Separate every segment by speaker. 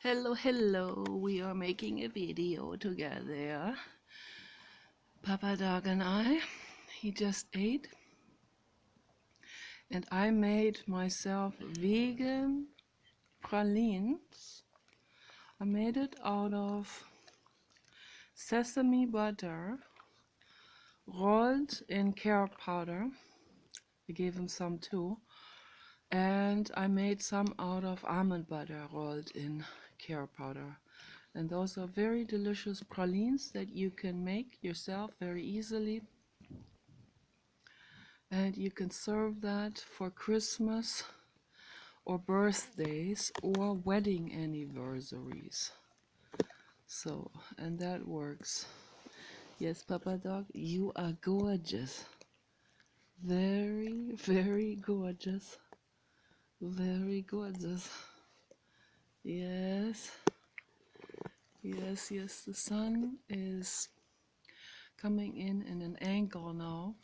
Speaker 1: Hello, we are making a video together. Papa Dog and I. He just ate. And I made myself vegan pralines. I made it out of sesame butter rolled in carrot powder. I gave him some too. And I made some out of almond butter rolled in carrot powder. And those are very delicious pralines that you can make yourself very easily. And you can serve that for Christmas or birthdays or wedding anniversaries. So, and that works. Yes, Papa Dog, you are gorgeous. Very, very gorgeous. Very gorgeous. Yes. Yes, the sun is coming in an angle now,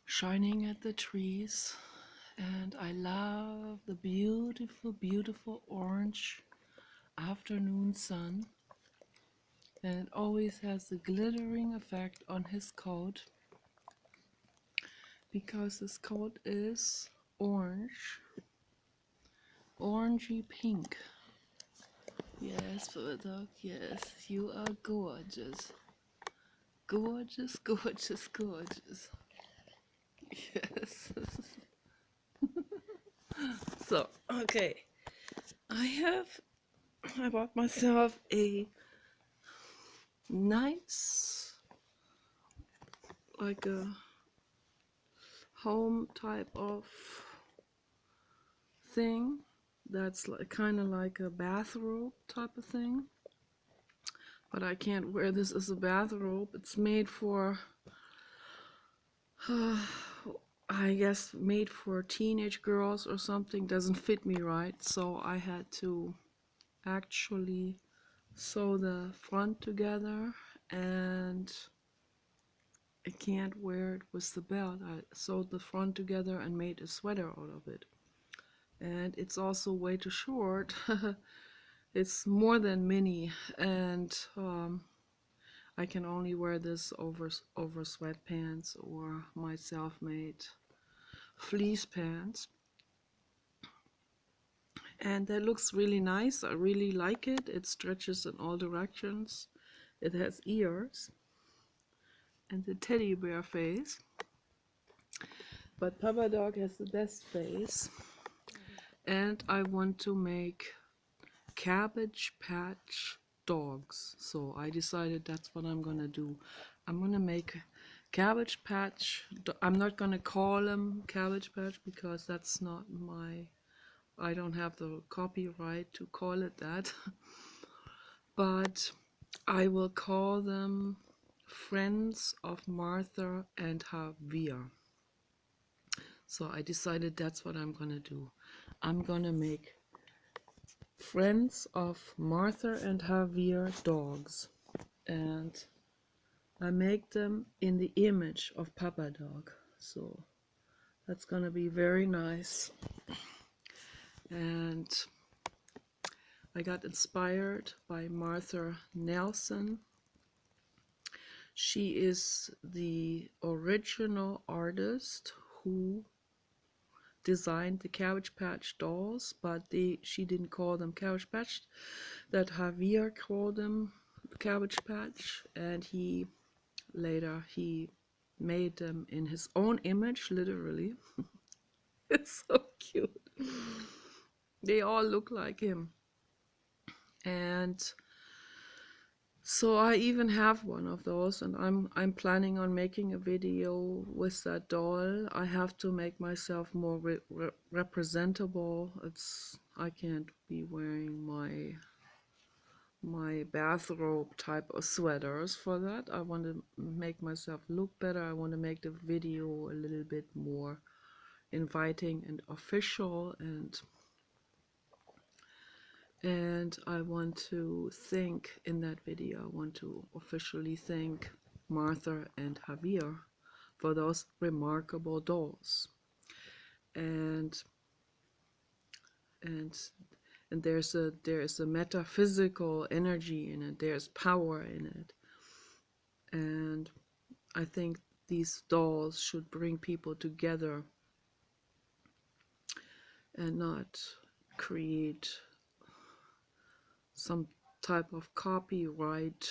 Speaker 1: shining at the trees, and I love the beautiful orange afternoon sun, and it always has a glittering effect on his coat because his coat is orangey pink. Yes, Papa Dog, yes, you are gorgeous. Gorgeous. Yes. So, okay. I bought myself a nice, like a home type of thing that's like, kind of like a bathrobe type of thing. But I can't wear this as a bathrobe. It's made for I guess made for teenage girls or something. Doesn't fit me right, so I had to actually sew the front together, and I can't wear it with the belt. I sewed the front together and made a sweater out of it. And it's also way too short. It's more than mini, and I can only wear this over sweatpants or my self-made fleece pants. And that looks really nice. I really like it. It stretches in all directions. It has ears and the teddy bear face. But Papa Dog has the best face. And I want to make Cabbage Patch dogs. So I decided that's what I'm gonna do. I'm gonna make Cabbage Patch. I'm not gonna call them Cabbage Patch because that's not my, I don't have the copyright to call it that. But I will call them Friends of Martha and Javier. So I decided that's what I'm gonna do. I'm gonna make Friends of Martha and Javier dogs, and I make them in the image of Papa Dog. So that's gonna be very nice. And I got inspired by Martha Nelson. She is the original artist who designed the Cabbage Patch dolls, but she didn't call them Cabbage Patch. That Javier called them Cabbage Patch, and he later made them in his own image, literally. It's so cute. They all look like him. And so I even have one of those, and I'm planning on making a video with that doll. I have to make myself more representable. I can't be wearing my bathrobe type of sweaters for that. I want to make myself look better. I want to make the video a little bit more inviting and official, and I want to thank, in that video, I want to officially thank Martha and Javier for those remarkable dolls. And and there's a metaphysical energy in it. There's power in it, and I think these dolls should bring people together and not create some type of copyright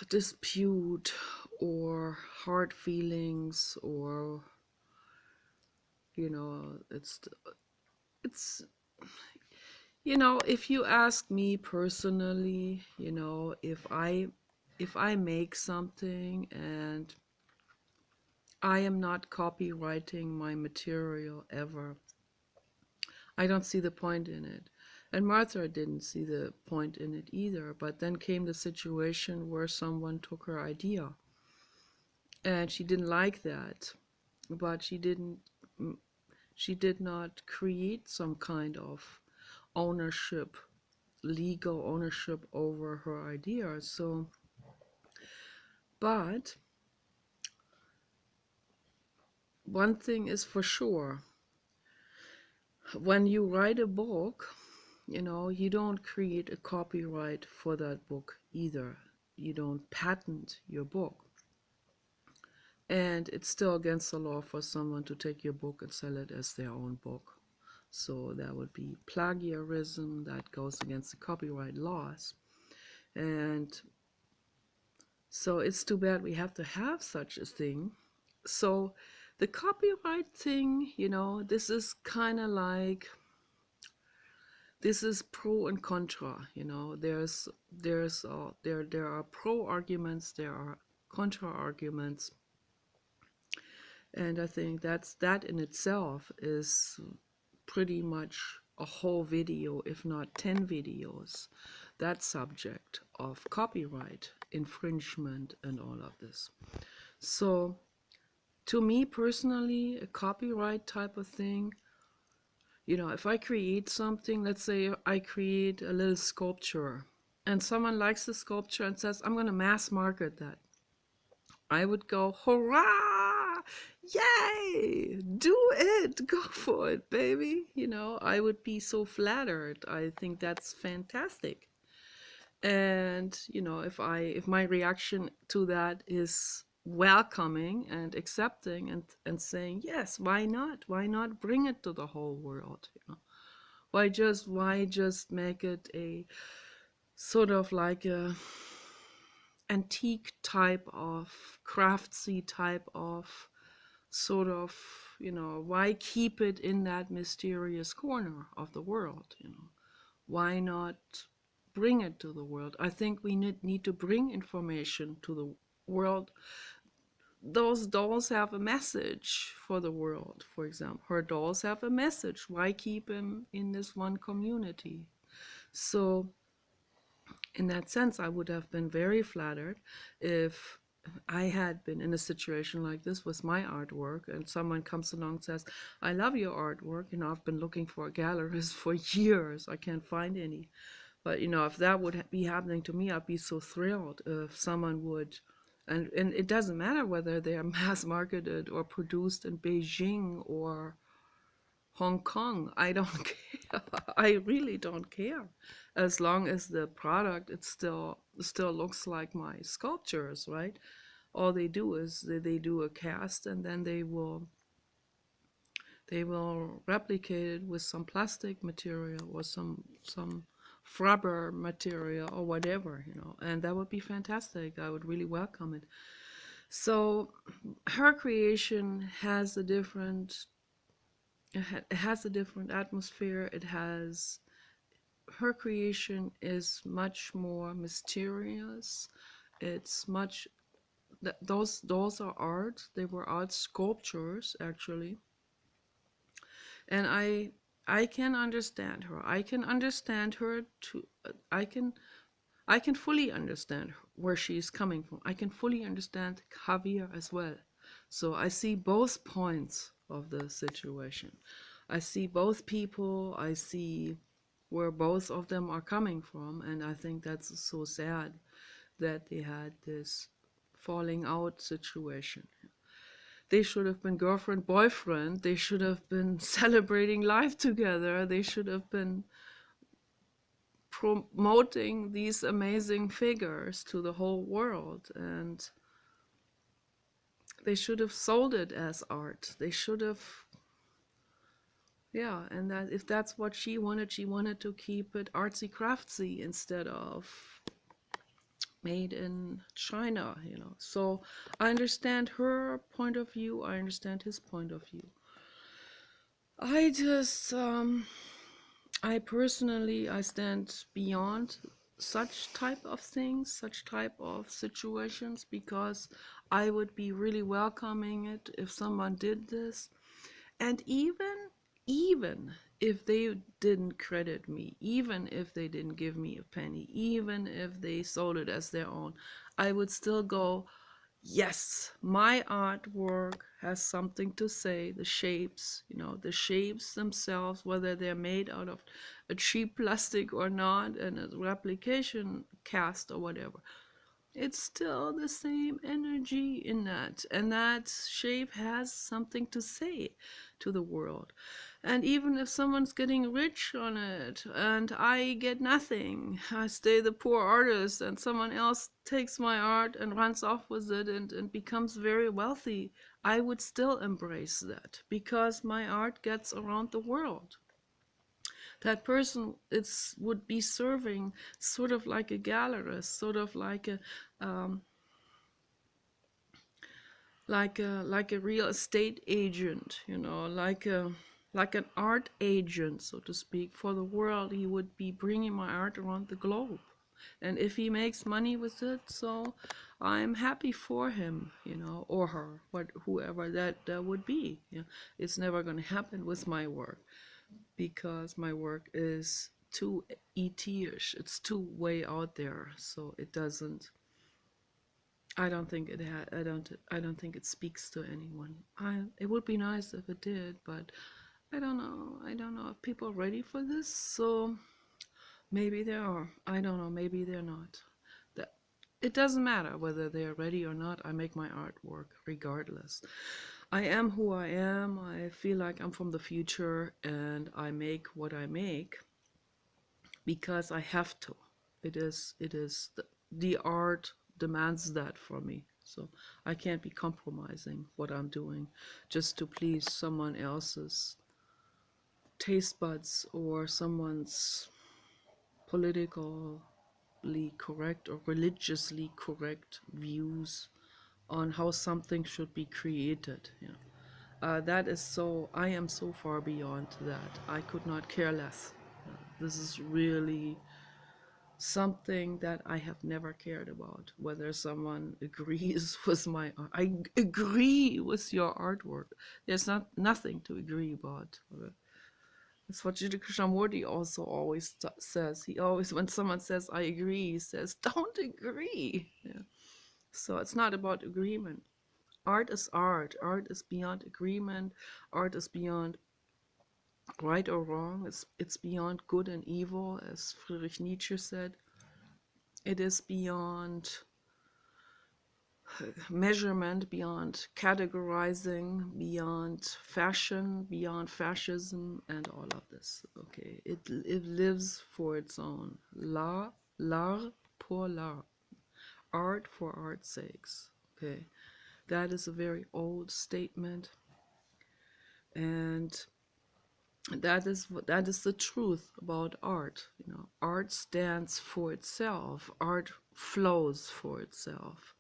Speaker 1: dispute or hard feelings, or it's if you ask me personally, if I make something and I am not copywriting my material ever, I don't see the point in it. And Martha didn't see the point in it either. But then came the situation where someone took her idea and she didn't like that. But she did not create some kind of ownership, legal ownership over her idea. So, but one thing is for sure, when you write a book, you don't create a copyright for that book either. You don't patent your book. And it's still against the law for someone to take your book and sell it as their own book. So that would be plagiarism. That goes against the copyright laws. And so it's too bad we have to have such a thing. So the copyright thing, this is kind of like, this is pro and contra. There are pro arguments, there are contra arguments, and I think that in itself is pretty much a whole video, if not 10 videos, that subject of copyright infringement and all of this. So to me personally, a copyright type of thing, if I create something, let's say I create a little sculpture and someone likes the sculpture and says, I'm going to mass market that, I would go, hurrah, yay, do it, go for it, baby. I would be so flattered. I think that's fantastic. And if my reaction to that is welcoming and accepting and saying, yes, why not bring it to the whole world, why just make it a sort of like a antique type of craftsy type of sort of, why keep it in that mysterious corner of the world, why not bring it to the world? I think we need to bring information to the world. Those dolls have a message for the world. For example, her dolls have a message. Why keep them in this one community? So in that sense, I would have been very flattered if I had been in a situation like this with my artwork and someone comes along and says, I love your artwork. I've been looking for a gallerist for years. I can't find any. But, if that would be happening to me, I'd be so thrilled if someone would. And it doesn't matter whether they are mass marketed or produced in Beijing or Hong Kong. I don't care. I really don't care. As long as the product, it still looks like my sculptures, right? All they do is they do a cast, and then they will replicate it with some plastic material or some rubber material or whatever, and that would be fantastic. I would really welcome it. So her creation has a different atmosphere. Her creation is much more mysterious. It's much, those are art. They were art sculptures actually. And I can understand her. I can fully understand where she's coming from. I can fully understand Javier as well. So I see both points of the situation. I see both people. I see where both of them are coming from. And I think that's so sad that they had this falling out situation. They should have been girlfriend, boyfriend. They should have been celebrating life together. They should have been promoting these amazing figures to the whole world. And they should have sold it as art. They should have, yeah. And that if that's what she wanted to keep it artsy craftsy instead of made in China, you know. So I understand her point of view. I understand his point of view. I just, I personally, I stand beyond such type of things, such type of situations, because I would be really welcoming it if someone did this. And even if they didn't credit me, even if they didn't give me a penny, even if they sold it as their own, I would still go, yes, my artwork has something to say. The shapes, you know, the shapes themselves, whether they're made out of a cheap plastic or not, and a replication cast or whatever, it's still the same energy in that, and that shape has something to say to the world. And even if someone's getting rich on it and I get nothing, I stay the poor artist, and someone else takes my art and runs off with it and becomes very wealthy, I would still embrace that, because my art gets around the world. That person would be serving sort of like a gallerist, sort of um, like a real estate agent, you know, like an art agent, so to speak, for the world. He would be bringing my art around the globe, and if he makes money with it, so I'm happy for him, you know, or her, whoever that would be. You know, it's never going to happen with my work, because my work is too ET-ish. It's too way out there, so it doesn't. I don't think it had. I don't think it speaks to anyone. It would be nice if it did, but I don't know. I don't know if people are ready for this. So maybe they are. I don't know. Maybe they're not. That it doesn't matter whether they're ready or not. I make my artwork regardless. I am who I am. I feel like I'm from the future, and I make what I make because I have to. It is the art demands that from me. So I can't be compromising what I'm doing just to please someone else's taste buds or someone's politically correct or religiously correct views on how something should be created. Yeah. That is so, I am so far beyond that. I could not care less. This is really something that I have never cared about, whether someone agrees with my art. I agree with your artwork. There's nothing to agree about. That's what Jiddu Krishnamurti also always says. He always, when someone says I agree, he says don't agree. Yeah. So it's not about agreement. Art is art. Art is beyond agreement. Art is beyond right or wrong. It's beyond good and evil, as Friedrich Nietzsche said. It is beyond measurement, beyond categorizing, beyond fashion, beyond fascism, and all of this. Okay, it lives for its own. L'art pour l'art, art for art's sakes. Okay, that is a very old statement, and that is the truth about art. You know, art stands for itself. Art flows for itself.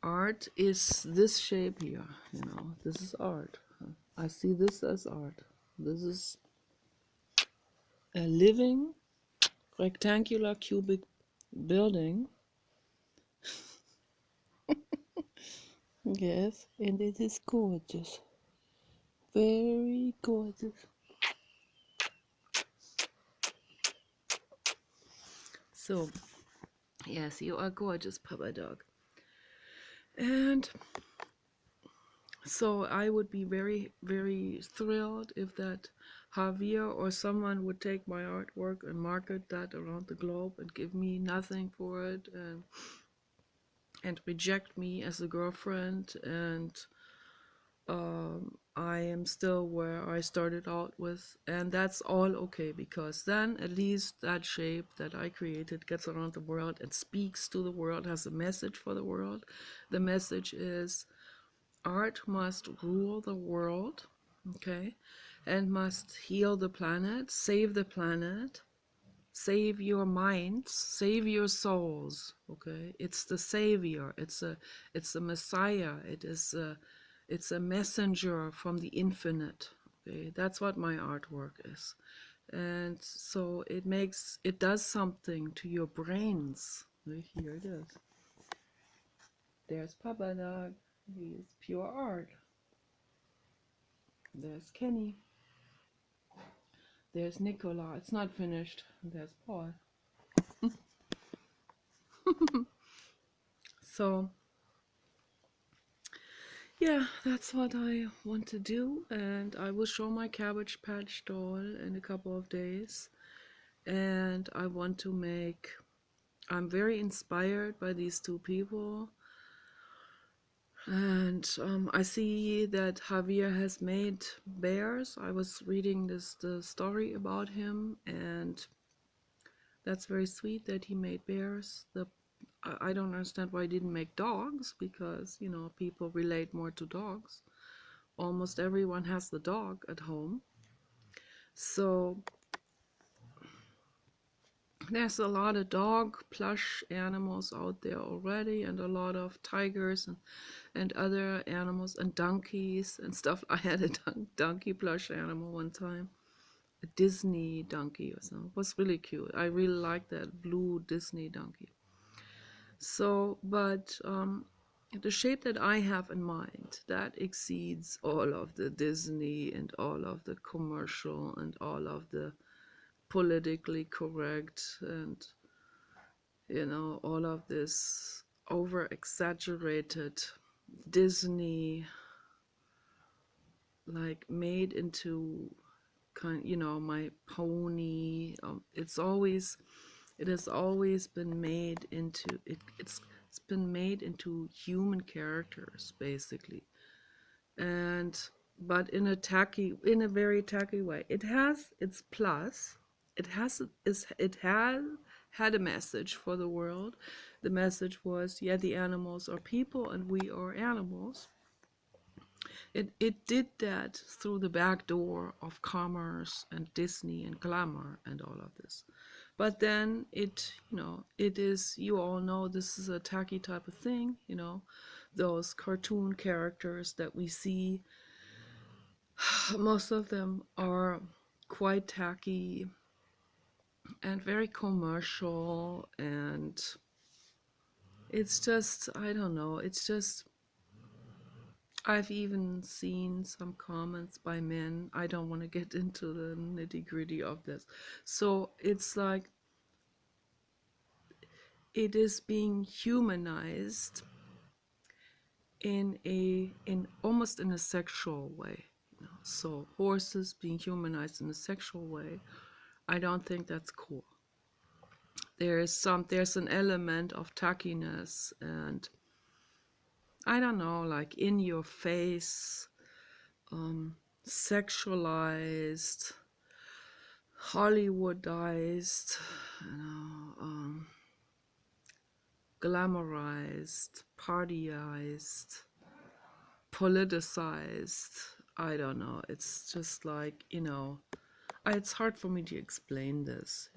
Speaker 1: Art is this shape here, you know, this is art. I see this as art. This is a living rectangular cubic building. Yes, and it is gorgeous. Very gorgeous. So, yes, you are gorgeous, Papa Dog. And so I would be very, very thrilled if that Javier or someone would take my artwork and market that around the globe and give me nothing for it, and reject me as a girlfriend, and I am still where I started out with, and that's all okay, because then at least that shape that I created gets around the world and speaks to the world, has a message for the world. The message is art must rule the world, okay, and must heal the planet, save your minds, save your souls, okay. It's the savior, it's a messiah, it's a messenger from the infinite, okay. That's what my artwork is. And so it does something to your brains. Here it is. There's Papa Dog. He's pure art. There's Kenny. There's Nicola. It's not finished. There's Paul. So yeah, that's what I want to do, and I will show my Cabbage Patch doll in a couple of days. And I want to make, I'm very inspired by these two people, and I see that Javier has made bears. I was reading the story about him, and that's very sweet that he made bears. I don't understand why he didn't make dogs, because people relate more to dogs. Almost everyone has the dog at home. So there's a lot of dog plush animals out there already, and a lot of tigers and other animals and donkeys and stuff. I had a donkey plush animal one time, a Disney donkey or something. It was really cute. I really like that blue Disney donkey. So, but the shape that I have in mind, that exceeds all of the Disney and all of the commercial and all of the politically correct and all of this over exaggerated Disney, like made into my pony. It has always been made into it's been made into human characters, basically. And but in a very tacky way. It has its plus. It has had a message for the world. The message was, yeah, the animals are people and we are animals. It did that through the back door of commerce and Disney and glamour and all of this. But then it is, you all know, this is a tacky type of thing, those cartoon characters that we see, most of them are quite tacky and very commercial, and it's just, I don't know, it's just, I've even seen some comments by men. I don't want to get into the nitty-gritty of this. So it's like it is being humanized in almost in a sexual way. So horses being humanized in a sexual way, I don't think that's cool. There's an element of tackiness and, I don't know, like in your face, sexualized, Hollywoodized, glamorized, partyized, politicized. I don't know. It's just like, it's hard for me to explain this,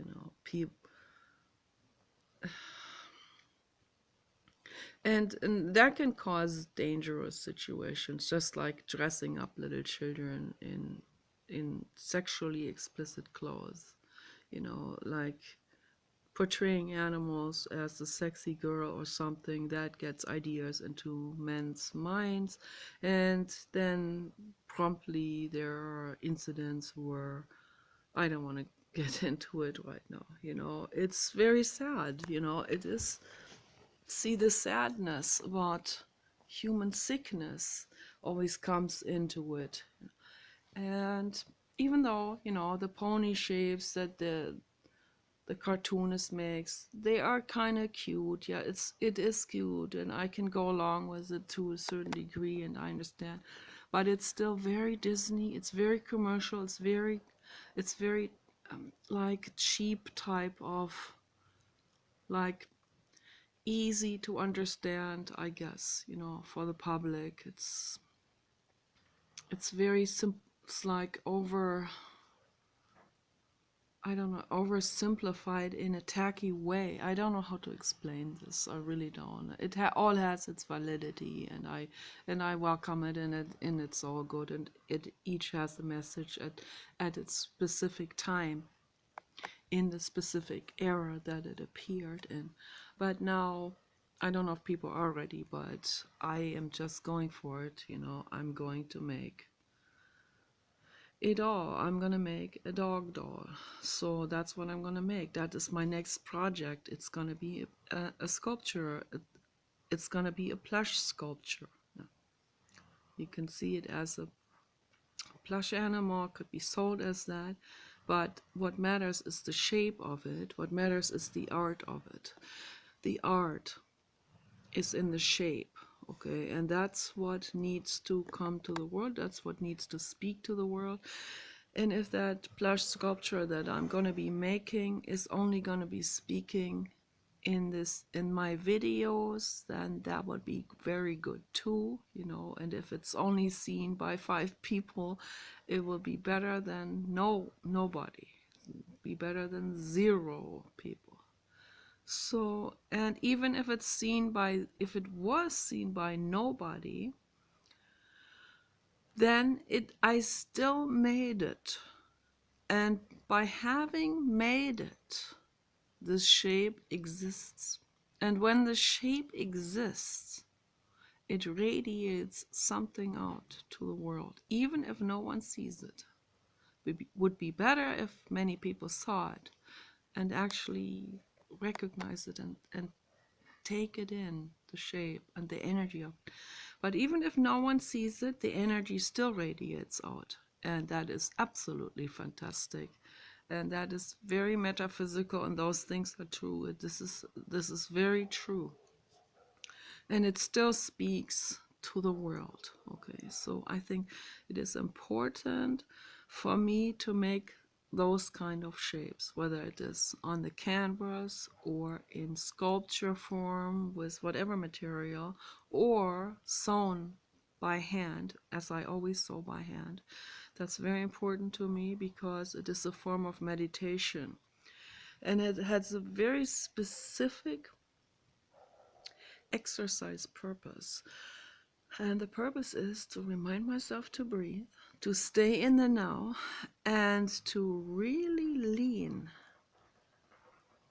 Speaker 1: people. And that can cause dangerous situations, just like dressing up little children in sexually explicit clothes, like portraying animals as a sexy girl or something that gets ideas into men's minds, and then promptly there are incidents where, I don't want to get into it right now. It's very sad, it is. See, the sadness about human sickness always comes into it. And even though, the pony shapes that the cartoonist makes, they are kind of cute. Yeah, it is cute, and I can go along with it to a certain degree, and I understand. but it's still very Disney. It's very commercial. It's very like cheap type of, like, easy to understand, I guess, for the public. It's very simple. It's like I don't know, oversimplified in a tacky way. I don't know how to explain this. I really don't. It all has its validity, and I welcome it, and it's all good, and it each has a message at its specific time, in the specific era that it appeared in. But now, I don't know if people are ready, but I am just going for it. I'm going to make a doll. I'm gonna make a dog doll. So that's what I'm gonna make. That is my next project. It's gonna be a sculpture. It's gonna be a plush sculpture. You can see it as a plush animal, could be sold as that, but what matters is the shape of it. What matters is the art of it. The art is in the shape, okay? And that's what needs to come to the world. That's what needs to speak to the world. And if that plush sculpture that I'm going to be making is only going to be speaking in my videos, then that would be very good too, and if it's only seen by 5 people, it will be better than nobody. Be better than 0 people. So, and even if if it was seen by nobody, then I still made it. And by having made it, the shape exists. And when the shape exists, it radiates something out to the world, even if no one sees it. It would be better if many people saw it and actually recognize it and take it in, the shape and the energy of it. But even if no one sees it, the energy still radiates out. And that is absolutely fantastic. And that is very metaphysical, and those things are true. This is very true. And it still speaks to the world. Okay, so I think it is important for me to make those kind of shapes, whether it is on the canvas or in sculpture form with whatever material, or sewn by hand, as I always sew by hand. That's very important to me because it is a form of meditation, and it has a very specific exercise purpose. And the purpose is to remind myself to breathe, to stay in the now, and to really lean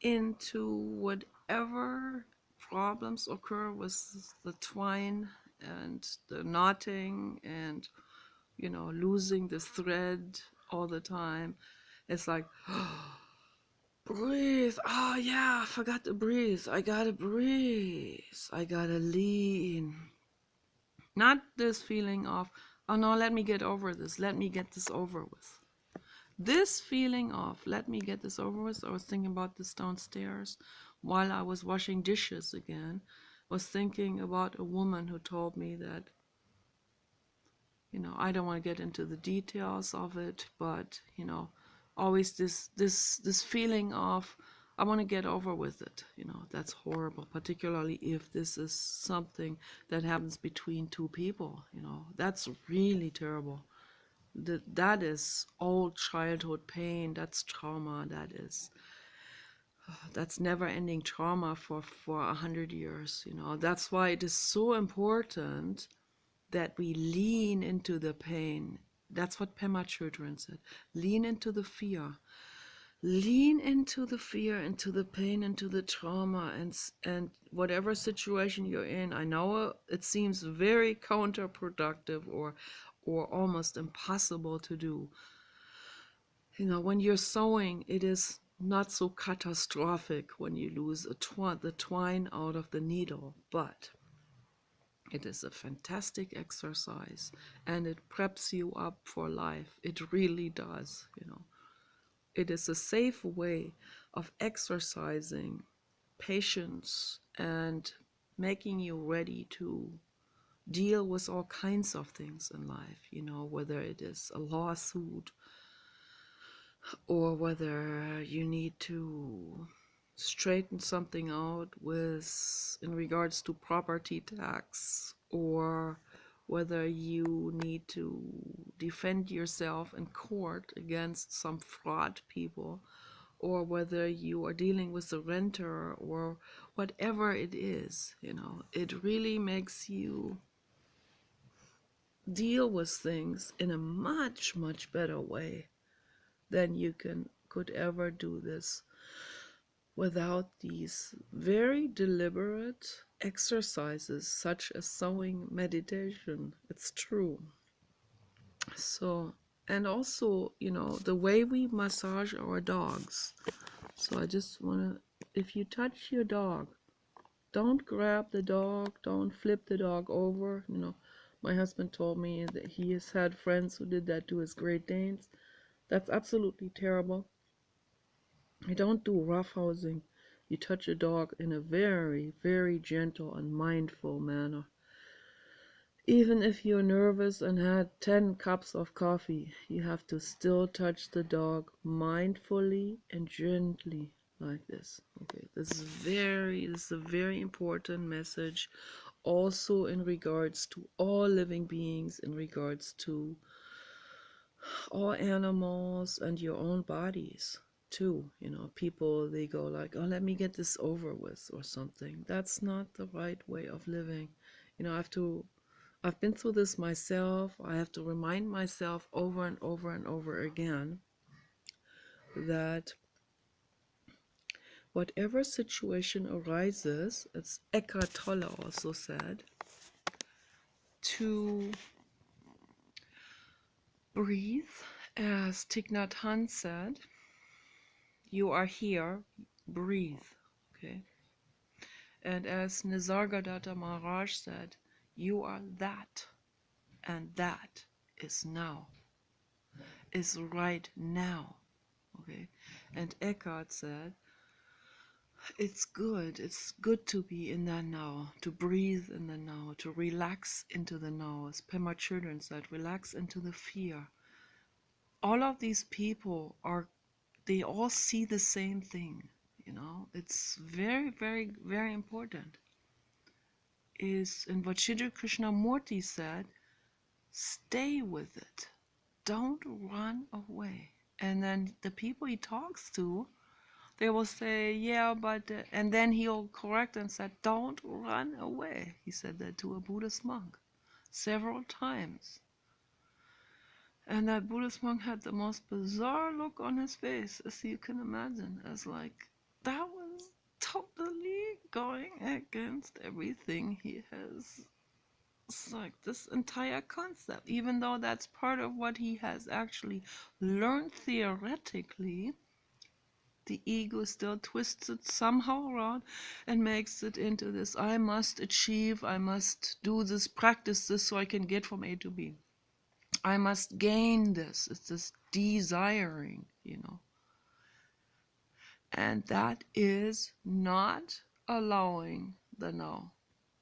Speaker 1: into whatever problems occur with the twine and the knotting and, losing the thread all the time. It's like, breathe. Oh, yeah, I forgot to breathe. I gotta breathe. I gotta lean. Not this feeling of, oh no, let me get over this. Let me get this over with. This feeling of, let me get this over with. I was thinking about this downstairs while I was washing dishes again. I was thinking about a woman who told me that, I don't want to get into the details of it, but, always this feeling of, I want to get over with it. That's horrible, particularly if this is something that happens between 2 people. That's really terrible. That is old childhood pain. That's trauma. That's never-ending trauma for 100 years. That's why it is so important that we lean into the pain. That's what Pema Chodron said. Lean into the fear. Lean into the fear, into the pain, into the trauma, and whatever situation you're in. I know it seems very counterproductive or almost impossible to do. When you're sewing, it is not so catastrophic when you lose the twine out of the needle, but it is a fantastic exercise, and it preps you up for life. It really does. It is a safe way of exercising patience and making you ready to deal with all kinds of things in life, you know, whether it is a lawsuit or whether you need to straighten something out with in regards to property tax, or whether you need to defend yourself in court against some fraud people, or whether you are dealing with a renter, or whatever it is, you know, it really makes you deal with things in a much, much better way than you could ever do this without these very deliberate exercises such as sewing meditation. It's true. So, and also, you know, the way we massage our dogs. So I just want to, if you touch your dog, don't grab the dog, don't flip the dog over. You know, my husband told me that he has had friends who did that to his Great Danes. That's absolutely terrible. You don't do roughhousing. You touch a dog in a very, very gentle and mindful manner. Even if you're nervous and had 10 cups of coffee, you have to still touch the dog mindfully and gently like this. Okay, this is a very important message also in regards to all living beings, in regards to all animals and your own bodies too. You know, people, they go like, oh, let me get this over with or something. That's not the right way of living. You know, I've been through this myself. I have to remind myself over and over and over again that whatever situation arises, as Eckhart Tolle also said, to breathe, as Thich Nhat Hanh said, you are here, breathe, okay? And as Nisargadatta Maharaj said, you are that, and that is now, is right now, okay? And Eckhart said, it's good to be in the now, to breathe in the now, to relax into the now. As Pema Children said, relax into the fear. All of these people they all see the same thing, you know. It's very, very, very important. And what Shri Krishnamurti said, stay with it. Don't run away. And then the people he talks to, they will say, yeah, but, and then he'll correct and said, don't run away. He said that to a Buddhist monk several times. And that Buddhist monk had the most bizarre look on his face, as you can imagine, as like, that was totally going against everything he has. It's like this entire concept, even though that's part of what he has actually learned theoretically, the ego still twists it somehow around and makes it into this, I must achieve, I must do this, practice this so I can get from A to B. I must gain this. It's this desiring, you know. And that is not allowing the now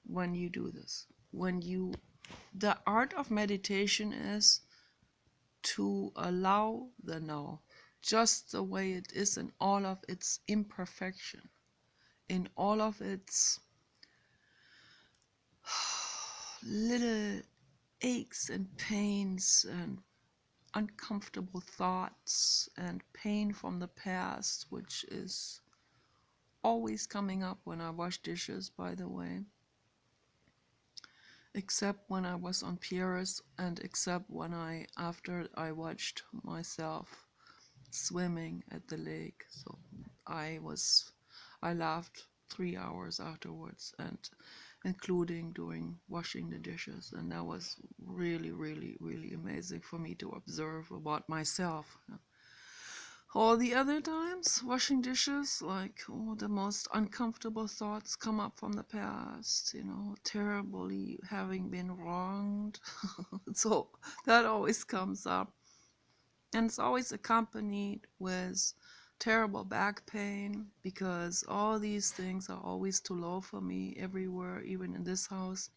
Speaker 1: when you do this. The art of meditation is to allow the now just the way it is, in all of its imperfection, in all of its little aches and pains and uncomfortable thoughts and pain from the past, which is always coming up when I wash dishes, by the way, except when I was on Paris, and except when after I watched myself swimming at the lake. So I laughed 3 hours afterwards, and including doing washing the dishes, and that was really, really, really amazing for me to observe about myself. All the other times washing dishes, like, oh, the most uncomfortable thoughts come up from the past, you know, terribly having been wronged. So that always comes up, and it's always accompanied with terrible back pain, because all these things are always too low for me everywhere, even in this house.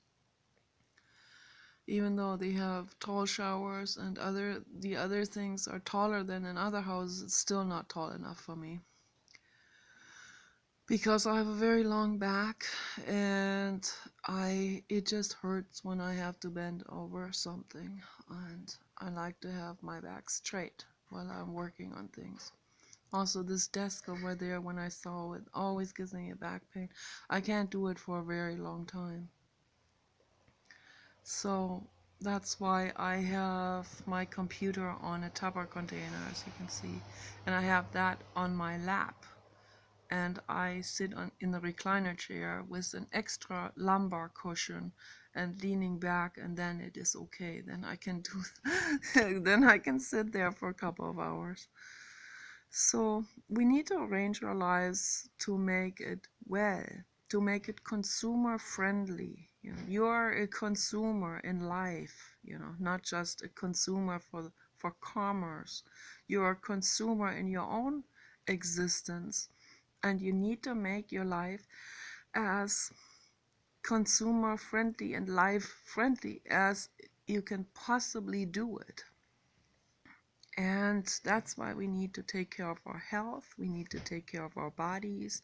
Speaker 1: even though they have tall showers and the other things are taller than in other houses, it's still not tall enough for me. Because I have a very long back, and it just hurts when I have to bend over something, and I like to have my back straight while I'm working on things. Also, this desk over there, when I saw it, always gives me a back pain. I can't do it for a very long time. So that's why I have my computer on a Tupper container, as you can see, and I have that on my lap. And I sit in the recliner chair with an extra lumbar cushion and leaning back, and then it is okay. Then I can then I can sit there for a couple of hours. So we need to arrange our lives to make it well, to make it consumer friendly. You are a consumer in life, not just a consumer for commerce. You are a consumer in your own existence, and you need to make your life as consumer friendly and life friendly as you can possibly do it. And that's why we need to take care of our health. We need to take care of our bodies.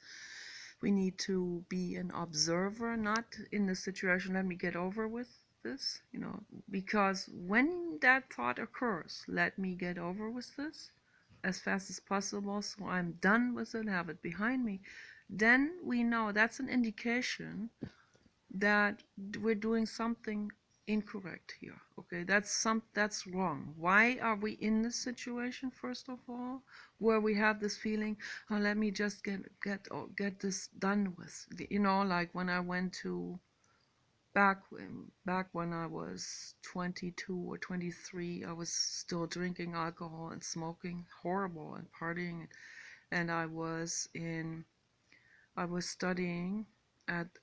Speaker 1: We need to be an observer, not in the situation, let me get over with this, because when that thought occurs, let me get over with this as fast as possible so I'm done with it, have it behind me, then we know that's an indication that we're doing something incorrect here. Okay, that's wrong. Why are we in this situation, first of all, where we have this feeling, oh, let me just get this done with, like when I went to back when I was 22 or 23, I was still drinking alcohol and smoking horrible and partying, and I was studying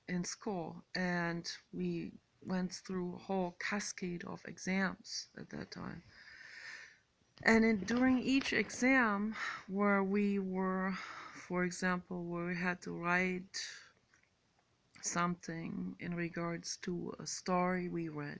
Speaker 1: in school, and we went through a whole cascade of exams at that time. And during each exam, where we were, for example, where we had to write something in regards to a story we read,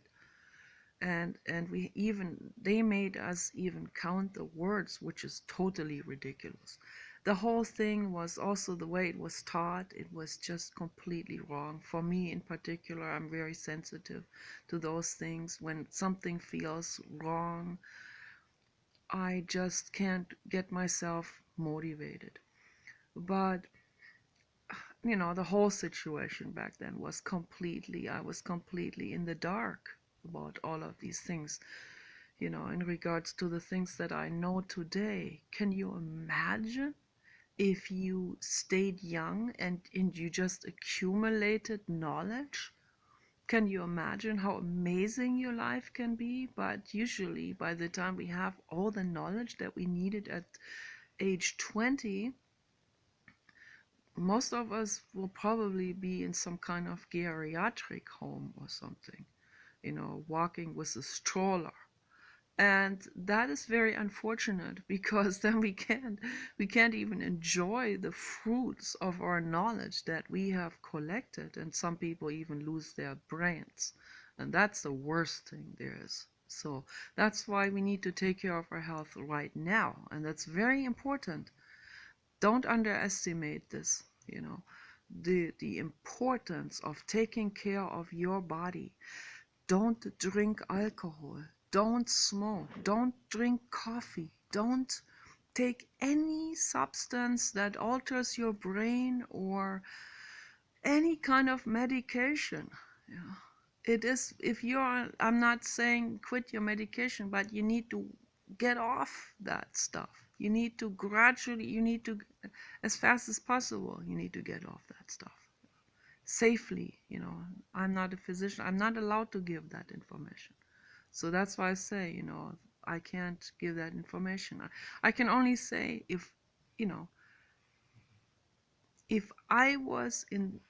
Speaker 1: and they made us even count the words, which is totally ridiculous. The whole thing was also the way it was taught. It was just completely wrong. For me in particular, I'm very sensitive to those things. When something feels wrong, I just can't get myself motivated. But the whole situation back then was I was completely in the dark about all of these things. In regards to the things that I know today. Can you imagine if you stayed young and you just accumulated knowledge? Can you imagine how amazing your life can be? But usually, by the time we have all the knowledge that we needed at age 20, most of us will probably be in some kind of geriatric home or something, walking with a stroller. And that is very unfortunate, because then we can't even enjoy the fruits of our knowledge that we have collected, and some people even lose their brains, and that's the worst thing there is. So that's why we need to take care of our health right now, and that's very important. Don't underestimate this, the importance of taking care of your body. Don't drink alcohol. Don't smoke. Don't drink coffee. Don't take any substance that alters your brain or any kind of medication. Yeah. It is, I'm not saying quit your medication, but you need to get off that stuff. You need to as fast as possible, you need to get off that stuff. Safely, I'm not a physician. I'm not allowed to give that information. So that's why I say, I can't give that information. I can only say if I was in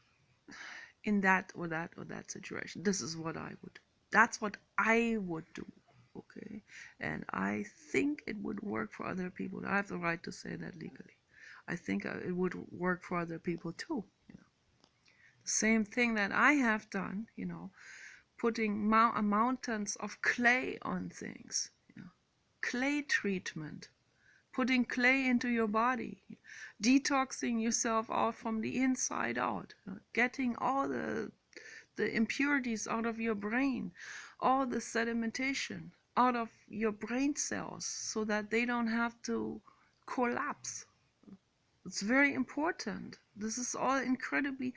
Speaker 1: that or that situation, this is what I would do. That's what I would do. Okay? And I think it would work for other people. I have the right to say that legally. I think it would work for other people too. The same thing that I have done, putting mountains of clay on things, clay treatment, putting clay into your body, detoxing yourself out from the inside out, getting all the impurities out of your brain, all the sedimentation out of your brain cells so that they don't have to collapse. It's very important. This is all incredibly,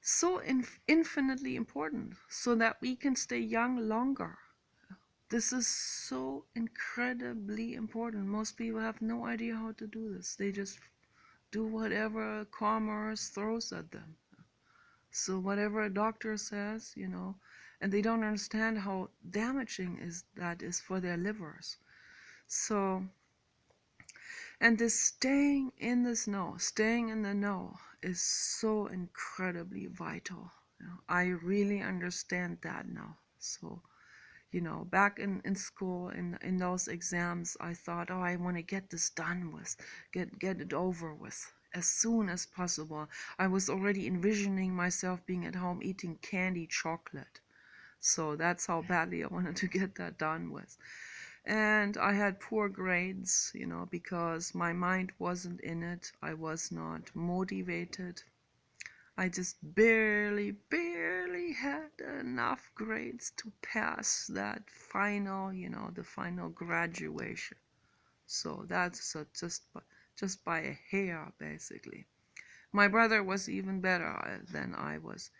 Speaker 1: so infinitely important so that we can stay young longer. This is so incredibly important. Most people have no idea how to do this. They just do whatever commerce throws at them. So whatever a doctor says, and they don't understand how damaging that is for their livers. So, and this staying in the know is so incredibly vital. I really understand that now. So, back in school, in those exams, I thought, oh, I want to get this done with, get it over with as soon as possible. I was already envisioning myself being at home eating candy chocolate. So that's how badly I wanted to get that done with. And I had poor grades, because my mind wasn't in it. I was not motivated. I just barely had enough grades to pass that final, the final graduation. So that's just by a hair, basically. My brother was even better than I was.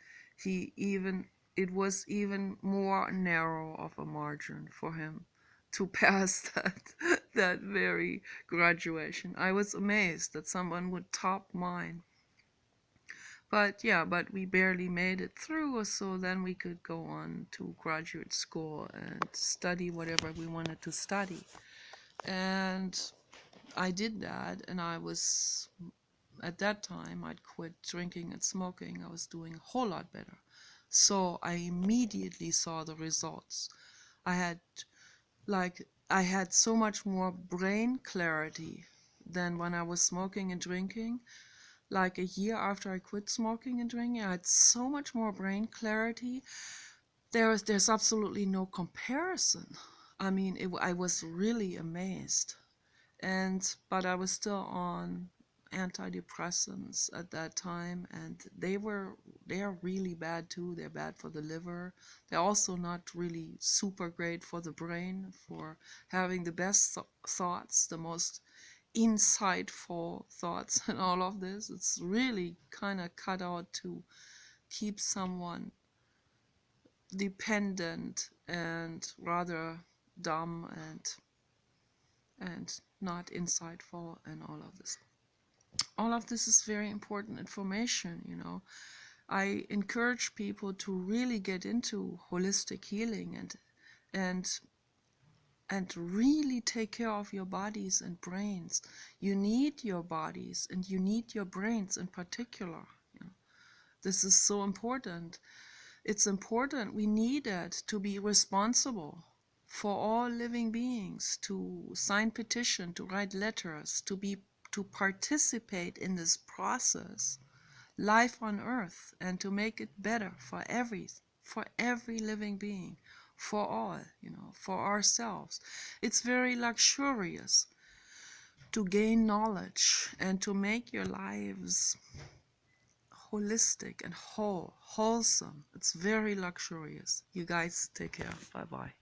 Speaker 1: It was even more narrow of a margin for him to pass that very graduation. I was amazed that someone would top mine. But we barely made it through, so then we could go on to graduate school and study whatever we wanted to study. And I did that, and at that time, I'd quit drinking and smoking. I was doing a whole lot better. So I immediately saw the results. I had so much more brain clarity than when I was smoking and drinking. Like a year after I quit smoking and drinking, I had so much more brain clarity. There's absolutely no comparison. I mean, I was really amazed. But I was still on antidepressants at that time, and they are really bad too. They're bad for the liver. They're also not really super great for the brain, for having the best thoughts, the most insightful thoughts and all of this. It's really kind of cut out to keep someone dependent and rather dumb and not insightful and all of this. All of this is very important information. I encourage people to really get into holistic healing and really take care of your bodies and brains. You need your bodies and you need your brains in particular. This is so important. It's important. We need it to be responsible for all living beings, to sign petition, to write letters, to participate in this process, life on earth, and to make it better for every living being, for all, for ourselves. It's very luxurious to gain knowledge and to make your lives holistic and wholesome. It's very luxurious. You guys take care. Bye-bye.